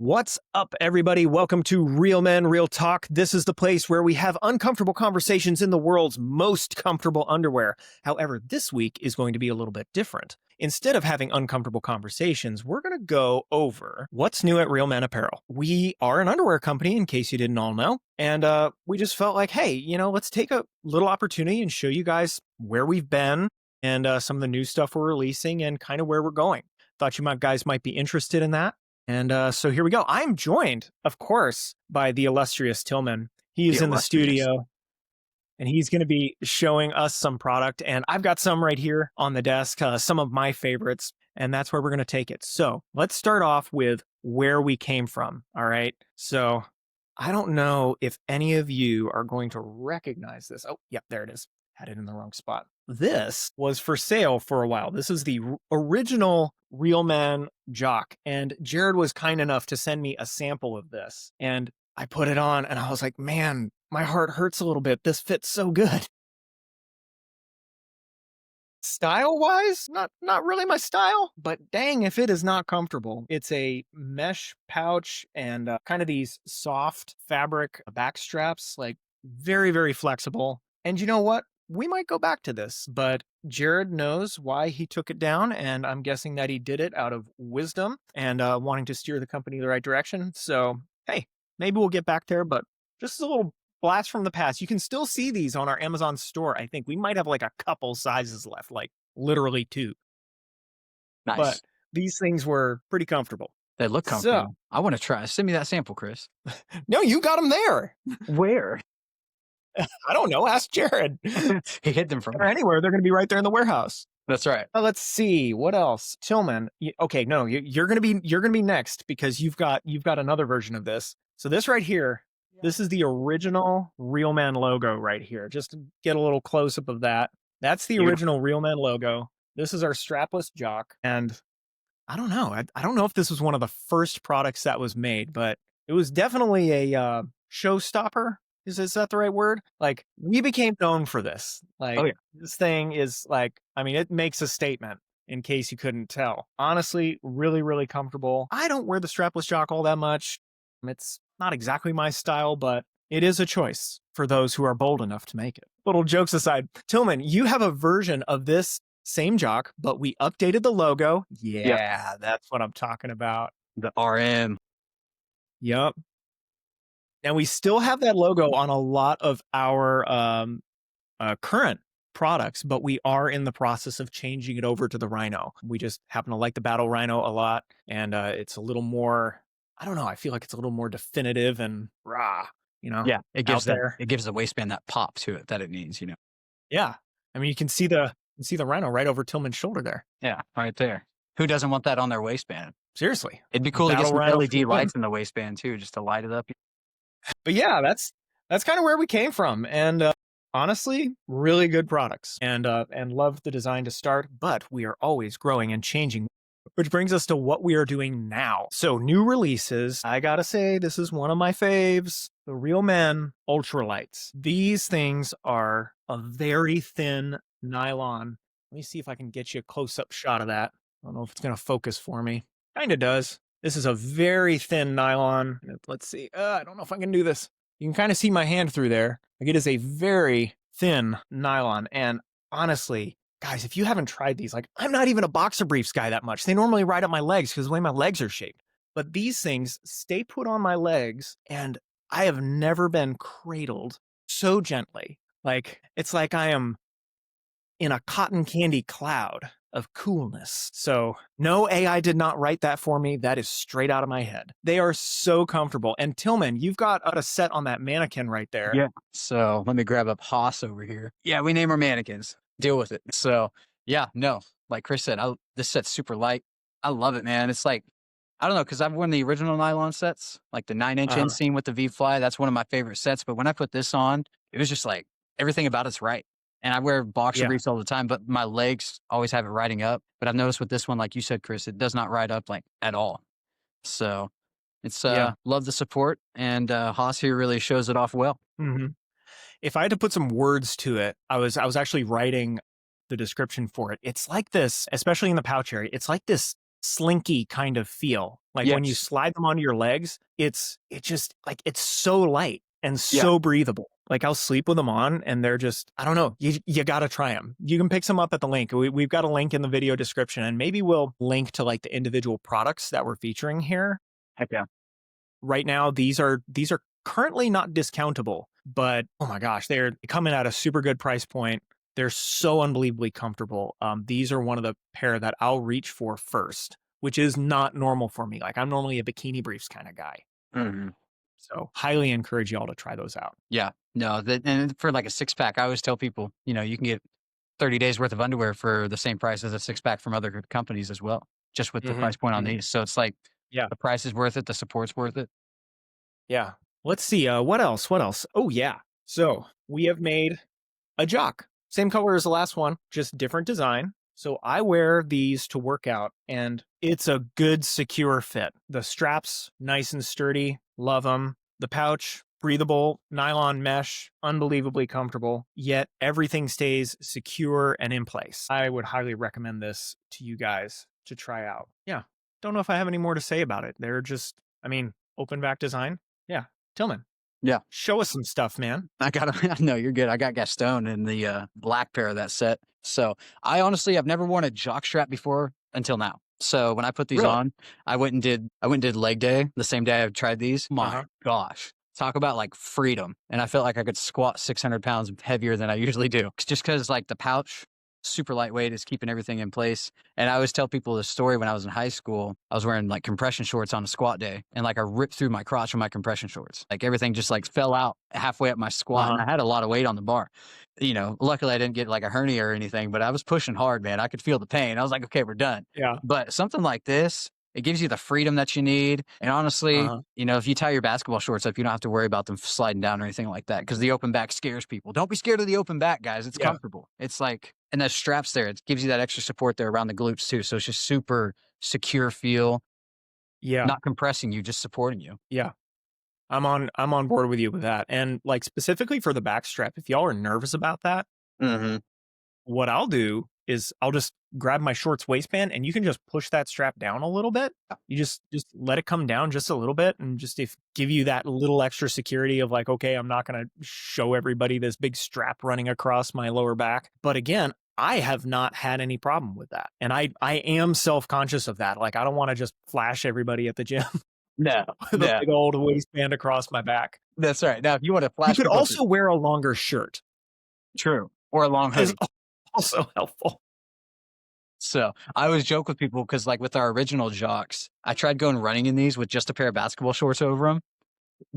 What's up, everybody? Welcome to Real Men, Real Talk. This is the place where we have uncomfortable conversations in the world's most comfortable underwear. However, this week is going to be a little bit different. Instead of having uncomfortable conversations, we're going to go over what's new at Real Men Apparel. We are an underwear company, in case you didn't all know. And we just felt like, hey, let's take a little opportunity and show you guys where we've been and some of the new stuff we're releasing and kind of where we're going. Thought you guys might be interested in that. And so here we go. I'm joined, of course, by the illustrious Tillman. He's in the studio and he's going to be showing us some product. And I've got some right here on the desk, some of my favorites, and that's where we're going to take it. So let's start off with where we came from. All right. So I don't know if any of you are going to recognize this. Oh, yep, there it is. Had it in the wrong spot. This was for sale for a while. This is the original Real Men Jock. And Jared was kind enough to send me a sample of this. And I put it on and I was like, man, my heart hurts a little bit. This fits so good. Style-wise, not really my style, but dang if it is not comfortable. It's a mesh pouch and kind of these soft fabric back straps, like very, very flexible. And you know what? We might go back to this, but Jared knows why he took it down, and I'm guessing that he did it out of wisdom and wanting to steer the company the right direction. So, hey, maybe we'll get back there, but just a little blast from the past. You can still see these on our Amazon store. I think we might have like a couple sizes left, like literally 2. Nice. But these things were pretty comfortable. They look comfortable. So, I want to try. Send me that sample, Chris. No, you got them there. Where? I don't know. Ask Jared. He hid them from or anywhere. They're going to be right there in the warehouse. That's right. Let's see what else. Tillman. Okay, no, you're going to be next because you've got another version of this. So this right here, this is the original Real Man logo right here. Just to get a little close up of that. That's the original Real Man logo. This is our strapless Jock. And I don't know. I don't know if this was one of the first products that was made, but it was definitely a showstopper. Is that the right word? Like, we became known for this. Like, This thing is like, I mean, it makes a statement in case you couldn't tell. Honestly, really, really comfortable. I don't wear the strapless Jock all that much. It's not exactly my style, but it is a choice for those who are bold enough to make it. Little jokes aside, Tillman, you have a version of this same Jock, but we updated the logo. Yeah, that's what I'm talking about. The RM. Yep. And we still have that logo on a lot of our current products, but we are in the process of changing it over to the Rhino. We just happen to like the Battle Rhino a lot, and it's a little more, I don't know, I feel like it's a little more definitive and raw, Yeah, it gives the waistband that pop to it that it needs, Yeah. I mean, you can see the Rhino right over Tillman's shoulder there. Yeah, right there. Who doesn't want that on their waistband? Seriously. It'd be cool to get some LED lights in the waistband too, just to light it up. But yeah, that's kind of where we came from, and honestly, really good products, and loved the design to start. But we are always growing and changing, which brings us to what we are doing now. So new releases. I gotta say, this is one of my faves: the Real Men Ultralights. These things are a very thin nylon. Let me see if I can get you a close-up shot of that. I don't know if it's gonna focus for me. Kinda does. This is a very thin nylon. Let's see. I don't know if I can do this. You can kind of see my hand through there. Like, it is a very thin nylon. And honestly, guys, if you haven't tried these, like, I'm not even a boxer briefs guy that much. They normally ride up my legs because the way my legs are shaped. But these things stay put on my legs, and I have never been cradled so gently. Like, it's like I am in a cotton candy cloud of coolness. So no, AI did not write that for me. That is straight out of my head. They are so comfortable. And Tillman, you've got a set on that mannequin right there. Yeah. So let me grab up Haas over here. Yeah, we name our mannequins. Deal with it. So yeah, no, like Chris said, this set's super light. I love it, man. It's like, I don't know, because I've worn the original nylon sets, like the 9-inch inseam with the V-Fly. That's one of my favorite sets. But when I put this on, it was just like, everything about it's right. And I wear boxer briefs all the time, but my legs always have it riding up. But I've noticed with this one, like you said, Chris, it does not ride up like at all. So it's love the support, and Haas here really shows it off well. Mm-hmm. If I had to put some words to it, I was actually writing the description for it. It's like this, especially in the pouch area. It's like this slinky kind of feel. Like when you Yes. slide them onto your legs, it just like it's so light and Yeah. so breathable. Like I'll sleep with them on and they're just, I don't know, you got to try them. You can pick some up at the link. We've got a link in the video description and maybe we'll link to like the individual products that we're featuring here. Heck yeah. Right now, these are currently not discountable, but oh my gosh, they're coming at a super good price point. They're so unbelievably comfortable. These are one of the pair that I'll reach for first, which is not normal for me. Like I'm normally a bikini briefs kind of guy. Mhm. So highly encourage y'all to try those out. Yeah. No, and for like a 6-pack, I always tell people, you can get 30 days worth of underwear for the same price as a 6-pack from other companies as well, just with the Hmm. price point on Hmm. these. So it's like Yeah. the price is worth it, the support's worth it. Yeah. Let's see. What else? What else? Oh yeah. So we have made a Jock. Same color as the last one, just different design. So I wear these to work out and it's a good secure fit. The straps, nice and sturdy, love them. The pouch, breathable, nylon mesh, unbelievably comfortable, yet everything stays secure and in place. I would highly recommend this to you guys to try out. Yeah. Don't know if I have any more to say about it. They're just, I mean, open back design. Yeah. Tillman, Yeah. show us some stuff, man. No, you're good. I got Gaston in the black pair of that set. So I've never worn a jock strap before until now. So when I put these Really? on, I went and did leg day the same day I tried these. My Uh-huh. gosh. Talk about like freedom. And I felt like I could squat 600 pounds heavier than I usually do. It's just because like the pouch, super lightweight, is keeping everything in place. And I always tell people this story when I was in high school. I was wearing like compression shorts on a squat day and like I ripped through my crotch with my compression shorts. Like everything just like fell out halfway up my squat and Uh-huh. I had a lot of weight on the bar. Luckily I didn't get like a hernia or anything, but I was pushing hard, man. I could feel the pain. I was like, okay, we're done. Yeah. But something like this, it gives you the freedom that you need. And honestly, Uh-huh. if you tie your basketball shorts up, you don't have to worry about them sliding down or anything like that because the open back scares people. Don't be scared of the open back, guys. It's Yeah. comfortable. It's like, and the straps there, it gives you that extra support there around the glutes too. So it's just super secure feel, Yeah. not compressing you, just supporting you. Yeah. I'm on board with you with that. And like specifically for the back strap, if y'all are nervous about that, Mm-hmm. what I'll do is I'll just grab my shorts waistband and you can just push that strap down a little bit. You just let it come down just a little bit and just give you that little extra security of like, okay, I'm not going to show everybody this big strap running across my lower back. But again, I have not had any problem with that. And I am self-conscious of that. Like I don't want to just flash everybody at the gym No, with a no, big old waistband across my back. that's right. Now, if you want to You flash could people, also wear a longer shirt. true, or a long Is hoodie. also helpful. So I always joke with people because, like, with our original jocks, I tried going running in these with just a pair of basketball shorts over them.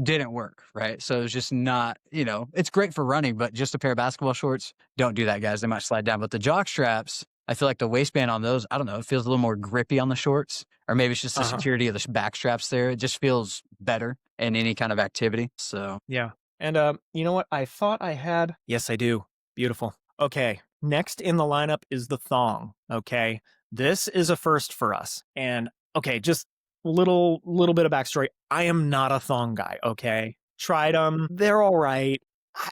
Didn't work, right? So it's just not, it's great for running, but just a pair of basketball shorts, don't do that, guys. They might slide down. But the jock straps, I feel like the waistband on those, I don't know, it feels a little more grippy on the shorts, or maybe it's just the Uh-huh. security of the back straps there. It just feels better in any kind of activity. So Yeah. And you know what? I thought I had. Yes, I do. Beautiful. Okay. Next in the lineup is the thong. Okay. This is a first for us. And okay, just little bit of backstory. I am not a thong guy. Okay. Tried them. They're all right.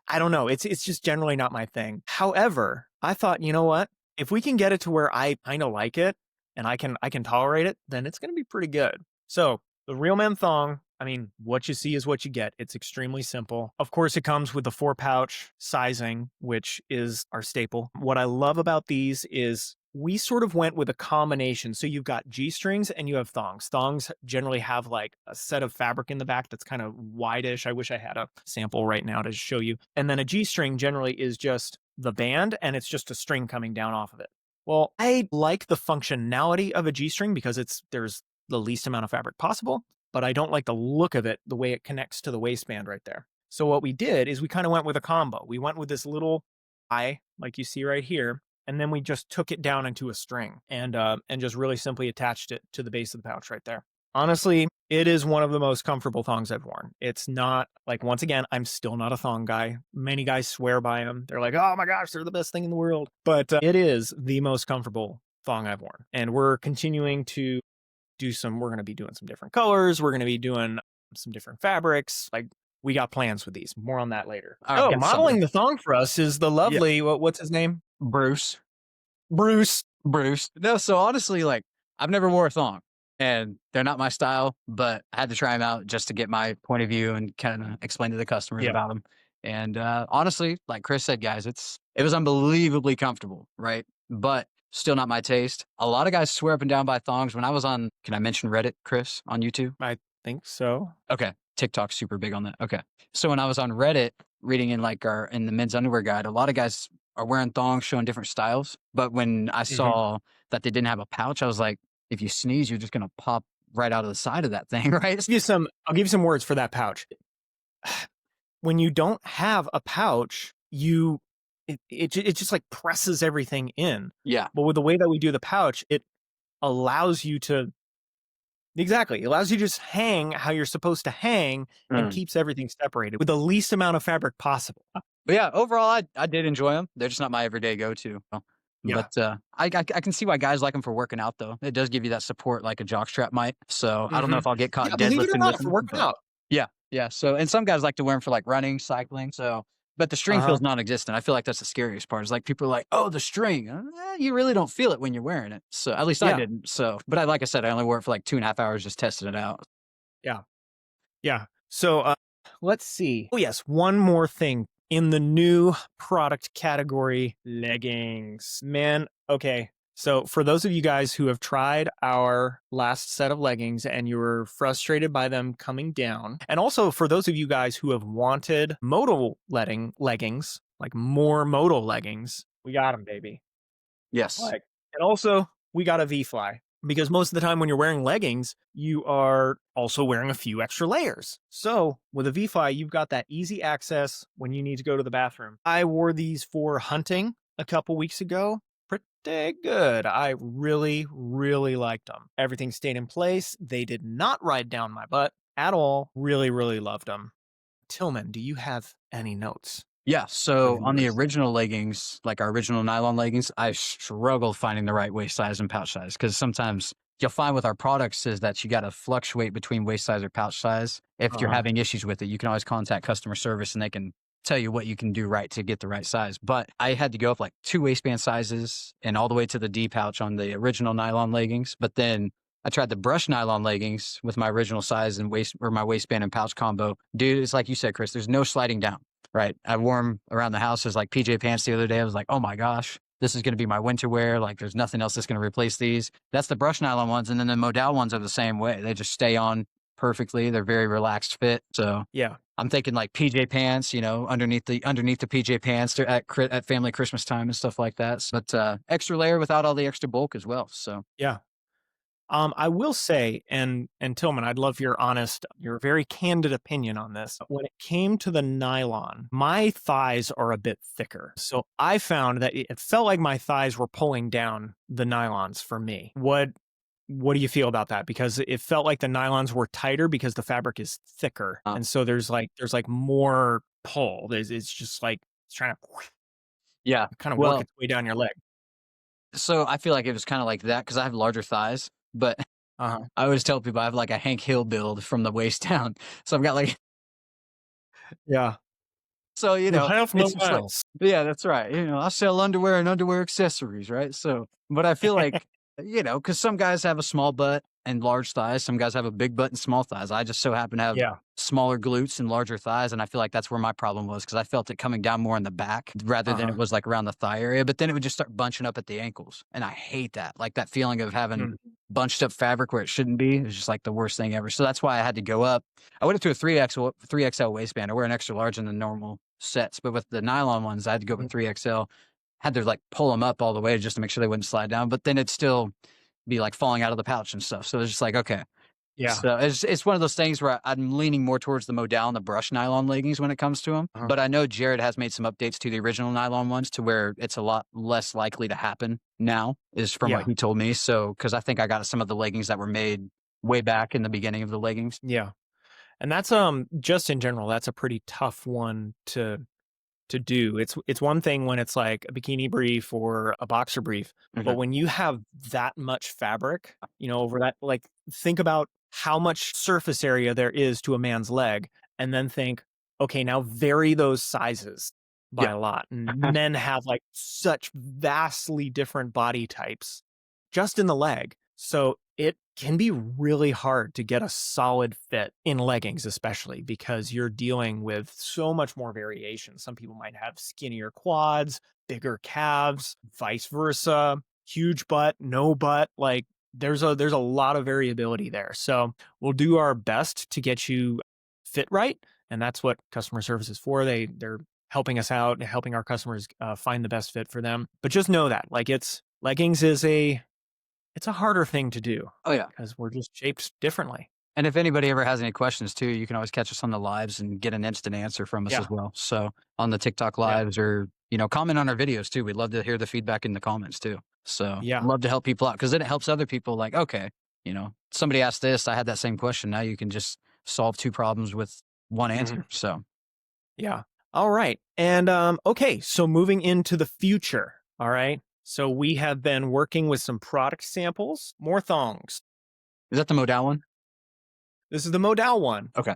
I don't know. It's just generally not my thing. However, I thought, you know what? If we can get it to where I kind of like it and I can tolerate it, then it's gonna be pretty good. So the Real Men thong, I mean, what you see is what you get. It's extremely simple. Of course, it comes with the 4-pouch sizing, which is our staple. What I love about these is we sort of went with a combination. So you've got G-strings and you have thongs. Thongs generally have like a set of fabric in the back that's kind of wide-ish. I wish I had a sample right now to show you. And then a G-string generally is just the band and it's just a string coming down off of it. Well, I like the functionality of a G-string because there's the least amount of fabric possible, but I don't like the look of it, the way it connects to the waistband right there. So what we did is we kind of went with a combo. We went with this little eye, like you see right here, and then we just took it down into a string and just really simply attached it to the base of the pouch right there. Honestly, it is one of the most comfortable thongs I've worn. It's not like, once again, I'm still not a thong guy. Many guys swear by them. They're like, oh my gosh, they're the best thing in the world. But it is the most comfortable thong I've worn. And we're continuing to we're going to be doing some different colors. We're going to be doing some different fabrics. Like we got plans with these. More on that later. I've got Modeling something. the thong for us is the lovely, what's his name? Bruce. Bruce. No, so honestly, like, I've never wore a thong, and they're not my style, but I had to try them out just to get my point of view and kind of explain to the customers Yeah. about them. And honestly, like Chris said, guys, it was unbelievably comfortable, right? But still not my taste. A lot of guys swear up and down by thongs. When I was on, can I mention Reddit, Chris, on YouTube? I think so. Okay. TikTok's super big on that. Okay. So when I was on Reddit reading in in the men's underwear guide, a lot of guys are wearing thongs showing different styles. But when I Mhm. saw that they didn't have a pouch, I was like, if you sneeze, you're just gonna pop right out of the side of that thing, right? I'll give you some words for that pouch. When you don't have a pouch, it just like presses everything in. Yeah. But with the way that we do the pouch, it allows you to exactly, it allows you to just hang how you're supposed to hang and Mm. keeps everything separated with the least amount of fabric possible. But yeah, overall, I did enjoy them. They're just not my everyday go-to. Yeah. But I can see why guys like them for working out, though. It does give you that support like a jock strap might. So I don't know Mhm. if I'll get caught Yeah, believe it or deadlifting with not, for them. working But out. yeah, yeah. So and some guys like to wear them for like running, cycling. So, but the string Uh-huh. feels non-existent. I feel like that's the scariest part. Is like people are like, "Oh, the string." You really don't feel it when you're wearing it. So at least I Yeah. didn't. So, but like I said, I only wore it for like 2.5 hours, just testing it out. Yeah. Yeah. So, let's see. Oh, yes, one more thing in the new product category, leggings. Man, okay. So, for those of you guys who have tried our last set of leggings and you were frustrated by them coming down, and also for those of you guys who have wanted modal leggings, like more modal leggings, we got them, baby. Yes. Like, and also we got a V-fly because most of the time when you're wearing leggings, you are also wearing a few extra layers. So with a V-fly, you've got that easy access when you need to go to the bathroom. I wore these for hunting a couple weeks ago. Pretty good. I really, really liked them. Everything stayed in place. They did not ride down my butt at all. Really, really loved them. Tillman, do you have any notes Yeah. for the So on the viewers? original leggings, like our original nylon leggings, I struggled finding the right waist size and pouch size because sometimes you'll find with our products is that you got to fluctuate between waist size or pouch size. If you're Uh-huh. having issues with it, you can always contact customer service and they can tell you what you can do right to get the right size. But I had to go up like 2 waistband sizes and all the way to the D pouch on the original nylon leggings. But then I tried the brush nylon leggings with my original size and my waistband and pouch combo. Dude, it's like you said, Chris, there's no sliding down. Right. I wore them around the house as like PJ pants the other day. I was like, oh my gosh, this is going to be my winter wear. Like there's nothing else that's going to replace these. That's the brush nylon ones. And then the Modal ones are the same way. They just stay on perfectly. They're very relaxed fit. So Yeah. I'm thinking like PJ pants, underneath the PJ pants at family Christmas time and stuff like that. But extra layer without all the extra bulk as well. So Yeah. I will say, and Tillman, I'd love your very candid opinion on this. When it came to the nylon, my thighs are a bit thicker. So I found that it felt like my thighs were pulling down the nylons for me. What do you feel about that? Because it felt like the nylons were tighter because the fabric is thicker. uh, And so there's like more pull. It's just like it's trying to yeah. kind of work Well, its way down your leg. so I feel like it was kind of like that because I have larger thighs, but Uh-huh. I always tell people I have like a Hank Hill build from the waist down. So I've got like, Yeah. so, The half it's just like, miles. yeah, that's right. I sell underwear and underwear accessories, right? So, but I feel like, because some guys have a small butt and large thighs, some guys have a big butt and small thighs. I just so happen to have Yeah. smaller glutes and larger thighs. And I feel like that's where my problem was because I felt it coming down more in the back rather than it Uh-huh. was like around the thigh area. But then it would just start bunching up at the ankles. And I hate that. Like that feeling of having Mm. bunched up fabric where it shouldn't be is just like the worst thing ever. So that's why I had to go up. I went up to a 3XL waistband. I wear an extra large in the normal sets, but with the nylon ones, I had to go with 3XL. Had to like pull them up all the way just to make sure they wouldn't slide down, but then it'd still be like falling out of the pouch and stuff. So it's just like, okay. Yeah. So it's one of those things where I'm leaning more towards the Modal and the brush nylon leggings when it comes to them. Uh-huh. But I know Jared has made some updates to the original nylon ones to where it's a lot less likely to happen now, is from Yeah. what he told me. So, because I think I got some of the leggings that were made way back in the beginning of the leggings. Yeah. And that's just in general, that's a pretty tough one to do. It's one thing when it's like a bikini brief or a boxer brief, but Mhm. when you have that much fabric, over that, like think about how much surface area there is to a man's leg and then think, okay, now vary those sizes by Yeah. a lot. And men have like such vastly different body types just in the leg. So it can be really hard to get a solid fit in leggings, especially because you're dealing with so much more variation. Some people might have skinnier quads, bigger calves, vice versa, huge butt, no butt. Like there's a lot of variability there. So we'll do our best to get you fit right, and that's what customer service is for. They're helping us out, helping our customers find the best fit for them. But just know that like it's leggings is it's a harder thing to do Oh yeah. because we're just shaped differently. And if anybody ever has any questions too, you can always catch us on the lives and get an instant answer from us Yeah. as well. So on the TikTok Yeah. lives or, comment on our videos too. We'd love to hear the feedback in the comments too. So Yeah. love to help people out because then it helps other people like, okay, somebody asked this, I had that same question. Now you can just solve two problems with one Mhm. answer. So Yeah. All right. And okay, so moving into the future. All right. So we have been working with some product samples, more thongs. is that the Modal one? This is the Modal one. Okay.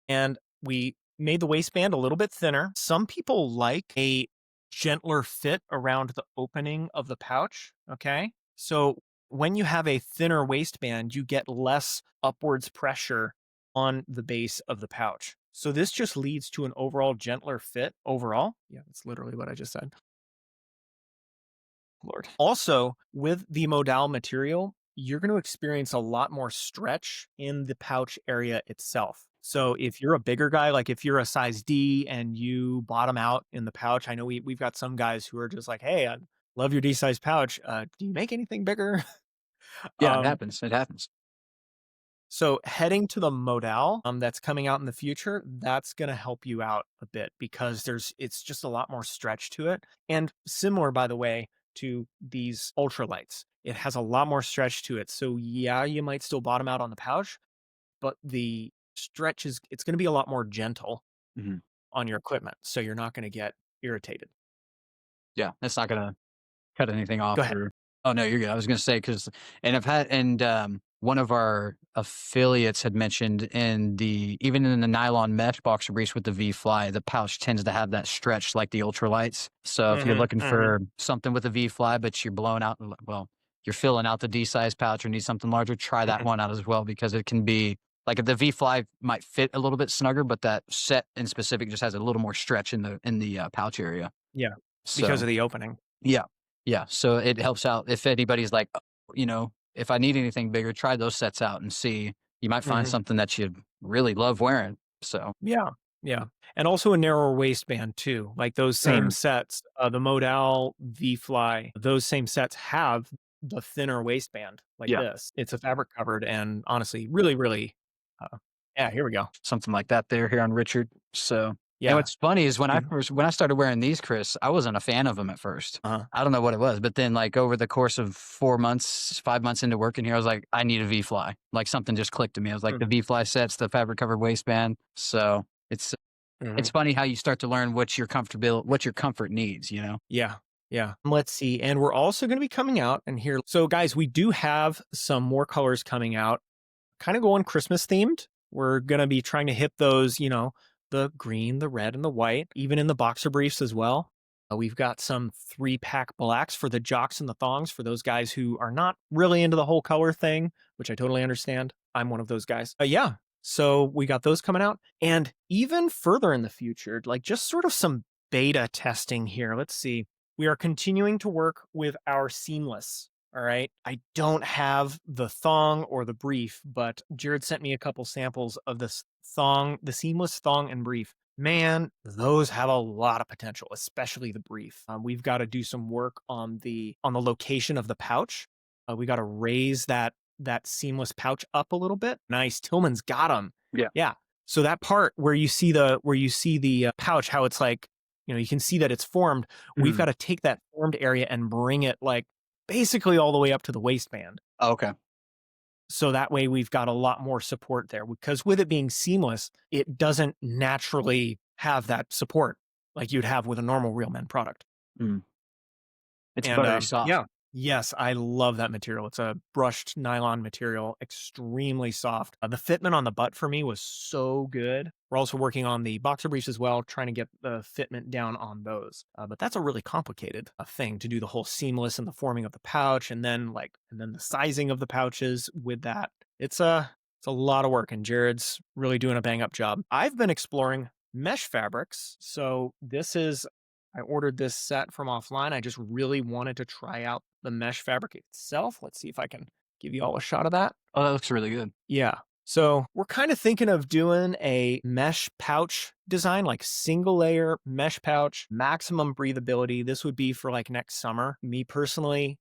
And we made the waistband a little bit thinner. Some people like a gentler fit around the opening of the pouch. Okay. So when you have a thinner waistband, you get less upwards pressure on the base of the pouch. So this just leads to an overall gentler fit overall. Yeah, that's literally what I just said. Lord. Also, with the Modal material, you're going to experience a lot more stretch in the pouch area itself. So if you're a bigger guy, like if you're a size D and you bottom out in the pouch, I know we've got some guys who are just like, hey, I love your D size pouch. Do you make anything bigger? Yeah, it um, happens. It happens. so heading to the Modal that's coming out in the future, that's going to help you out a bit because it's just a lot more stretch to it. And similar, by the way, to these ultralights, it has a lot more stretch to it. So yeah, you might still bottom out on the pouch, but the stretch it's going to be a lot more gentle Mhm. on your equipment. So you're not going to get irritated. Yeah, it's not gonna cut anything off Go ahead. or oh, no, you're good. I was gonna say because one of our affiliates had mentioned even in the nylon mesh boxer briefs with the V-Fly, the pouch tends to have that stretch like the ultralights. So if you're Hmm. looking Hmm. for something with a V-Fly, but you're blowing out well, you're filling out the D-size pouch or need something larger, try that Hmm. one out as well because it can be like the V-Fly might fit a little bit snugger, but that set in specific just has a little more stretch in the pouch area. Yeah, because So of the opening. yeah. Yeah. So it helps out if anybody's like, if I need anything bigger, try those sets out and see. You might find Hmm. something that you really love wearing. So Yeah, yeah, and also a narrower waistband too. Like those same sets, the Modal V-Fly, those same sets have the thinner waistband like yeah, this. It's a fabric covered, and honestly, really, really, yeah. Here we go. something like that there here on Richard. So and Yeah. what's funny is You- when I started wearing these, Chris, I wasn't a fan of them at first. Uh-huh. I don't know what it was, but then like over the course of 4 months, 5 months into working here, I was like, I need a V Fly. Like something just clicked to me. I was like, the Mhm. V Fly sets, the fabric covered waistband. So it's Mhm. funny how you start to learn what your comfort needs. Yeah. Yeah. Let's see. And we're also going to be coming out and here. So, guys, we do have some more colors coming out, kind of going Christmas themed. We're going to be trying to hit those, the green, the red, and the white, even in the boxer briefs as well. We've got some 3-pack blacks for the jocks and the thongs for those guys who are not really into the whole color thing, which I totally understand. I'm one of those guys. Yeah. So we got those coming out. And even further in the future, like just sort of some beta testing here. Let's see. We are continuing to work with our seamless. All right. I don't have the thong or the brief, but Jared sent me a couple samples of this thong, the seamless thong and brief. Man, those have a lot of potential, especially the brief. We've got to do some work on the location of the pouch. We got to raise that seamless pouch up a little bit. Nice, Tillman's got them. yeah. Yeah. So that part where you see the pouch, how it's like, you can see that it's formed. We've Mhm. got to take that formed area and bring it like basically all the way up to the waistband. Oh, okay. So that way we've got a lot more support there because with it being seamless, it doesn't naturally have that support like you'd have with a normal Real Men product. Mm. It's And buttery soft. yeah, Yes, I love that material. It's a brushed nylon material, extremely soft. The fitment on the butt for me was so good. We're also working on the boxer briefs as well, trying to get the fitment down on those. But that's a really complicated thing to do the whole seamless and the forming of the pouch, and then the sizing of the pouches with that. It's a lot of work, and Jared's really doing a bang up job. I've been exploring mesh fabrics, so I ordered this set from offline. I just really wanted to try out the mesh fabric itself. Let's see if I can give you all a shot of that. Oh, that looks really good. Yeah. So we're kind of thinking of doing a mesh pouch design, like single layer mesh pouch, maximum breathability. This would be for like next summer. Me personally,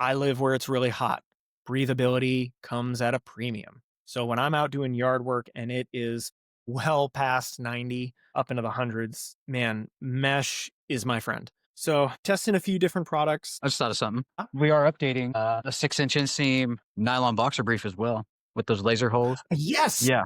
I live where it's really hot. Breathability comes at a premium. So when I'm out doing yard work and it is well past 90, up into the hundreds, man, mesh is my friend. So testing a few different products. I just thought of something. We are updating a 6-inch inseam nylon boxer brief as well with those laser holes. Yes. Yeah.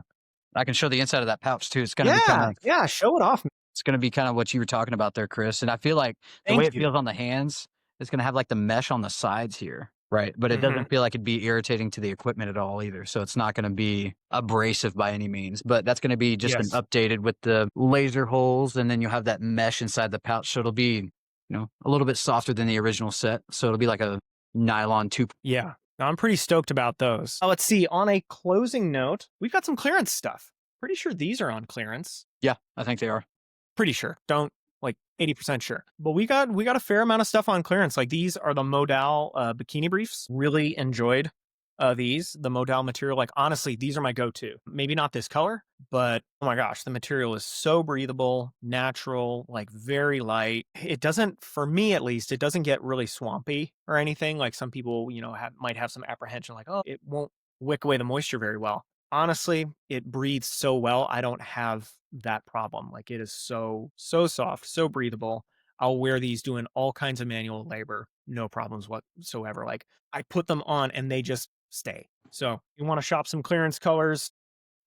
I can show the inside of that pouch too. It's going to be kind of, show it off. it's going to be kind of what you were talking about there, Chris. And I feel like the way Thank it you. feels on the hands, it's going to have like the mesh on the sides here. Right. But it doesn't feel like it'd be irritating to the equipment at all either. So it's not going to be abrasive by any means, but that's going to be just updated with the laser holes. And then you'll have that mesh inside the pouch. So it'll be, a little bit softer than the original set. So it'll be like a nylon 2. Yeah. I'm pretty stoked about those. Let's see. On a closing note, we've got some clearance stuff. Pretty sure these are on clearance. Yeah, I think they are. Pretty sure. Don't like 80% sure. But we got a fair amount of stuff on clearance. Like these are the Modal bikini briefs. Really enjoyed the Modal material. Like honestly, these are my go-to. Maybe not this color, but oh my gosh, the material is so breathable, natural, like very light. It doesn't, for me at least, it doesn't get really swampy or anything. Like some people, might have some apprehension like, oh, it won't wick away the moisture very well. Honestly, it breathes so well. I don't have that problem. Like it is so soft, so breathable. I'll wear these doing all kinds of manual labor, no problems whatsoever. Like I put them on and they just stay. So you want to shop some clearance colors,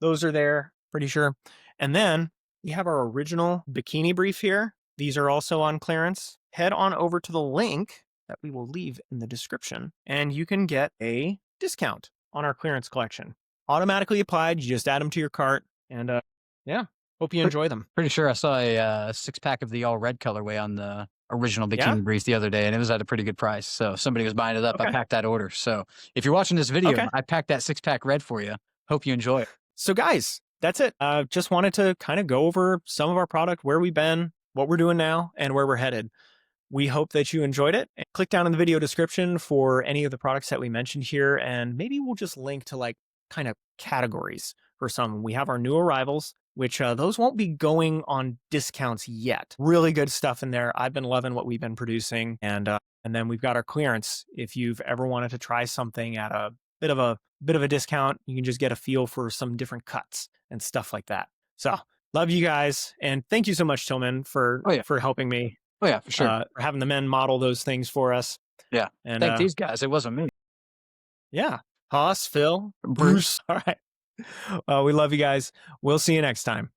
those are there, pretty sure. And then we have our original bikini brief here. These are also on clearance. Head on over to the link that we will leave in the description, and you can get a discount on our clearance collection. Automatically applied. You just add them to your cart, and hope you enjoy them. Pretty sure I saw a 6-pack of the all red colorway on the original bikini brief the other day, and it was at a pretty good price. So somebody was buying it up. I packed that order. So if you're watching this video, I packed that 6-pack red for you. Hope you enjoy it. So guys, that's it. Just wanted to kind of go over some of our product, where we've been, what we're doing now, and where we're headed. We hope that you enjoyed it. And click down in the video description for any of the products that we mentioned here, and maybe we'll just link to like kind of categories for some. We have our new arrivals, which those won't be going on discounts yet. Really good stuff in there. I've been loving what we've been producing, and then we've got our clearance. If you've ever wanted to try something at a bit of a discount, you can just get a feel for some different cuts and stuff like that. So love you guys, and thank you so much, Tillman, for helping me. Oh yeah, for sure. For having the men model those things for us. Yeah, and thank these guys. It wasn't me. Yeah, Haas, Phil, Bruce. All right. We love you guys. We'll see you next time.